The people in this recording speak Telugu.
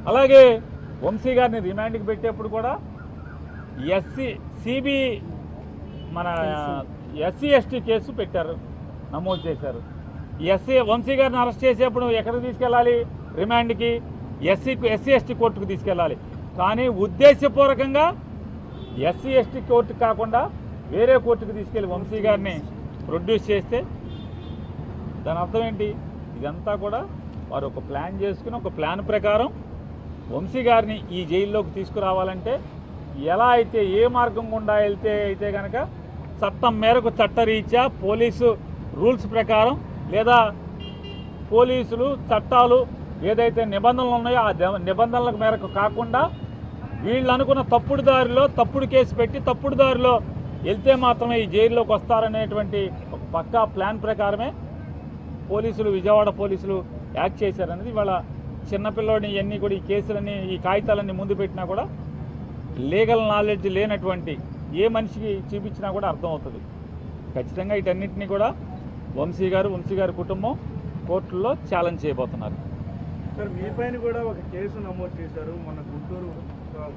అలాగే వంశీ గారిని రిమాండ్కి పెట్టేప్పుడు కూడా మన ఎస్సీ ఎస్టీ కేసు పెట్టారు, నమోదు చేశారు. వంశీ గారిని అరెస్ట్ చేసేప్పుడు ఎక్కడికి తీసుకెళ్ళాలి? రిమాండ్కి, ఎస్సీ ఎస్టీ కోర్టుకు తీసుకెళ్ళాలి. కానీ ఉద్దేశపూర్వకంగా ఎస్సీ ఎస్టీ కోర్టుకు కాకుండా వేరే కోర్టుకు తీసుకెళ్ళి వంశీ గారిని ప్రొడ్యూస్ చేస్తే దాని అర్థం ఏంటి? ఇదంతా కూడా వారు ఒక ప్లాన్ చేసుకుని, ఒక ప్లాన్ ప్రకారం వంశీ గారిని ఈ జైల్లోకి తీసుకురావాలంటే ఎలా అయితే, ఏ మార్గం గుండా అయితే కనుక చట్టం మేరకు చట్టరీత్యా పోలీసు రూల్స్ ప్రకారం లేదా పోలీసులు చట్టాలు ఏదైతే నిబంధనలు ఉన్నాయో ఆ నిబంధనల మేరకు కాకుండా వీళ్ళు అనుకున్న తప్పుడు దారిలో తప్పుడు కేసు పెట్టి తప్పుడు దారిలో వెళ్తే మాత్రమే ఈ జైల్లోకి వస్తారనేటువంటి ఒక పక్కా ప్లాన్ ప్రకారమే పోలీసులు, విజయవాడ పోలీసులు యాక్ట్ చేశారనేది ఇవాళ చిన్నపిల్లోడిని ఇవన్నీ కూడా ఈ కేసులన్నీ, ఈ కాగితాలన్నీ ముందు పెట్టినా కూడా లీగల్ నాలెడ్జ్ లేనటువంటి ఏ మనిషికి చూపించినా కూడా అర్థమవుతుంది. ఖచ్చితంగా వీటన్నిటినీ కూడా వంశీ గారి కుటుంబం కోర్టుల్లో ఛాలెంజ్ చేయబోతున్నారు. సార్, మీ పైన కూడా ఒక కేసు నమోదు చేశారు మొన్న గుంటూరు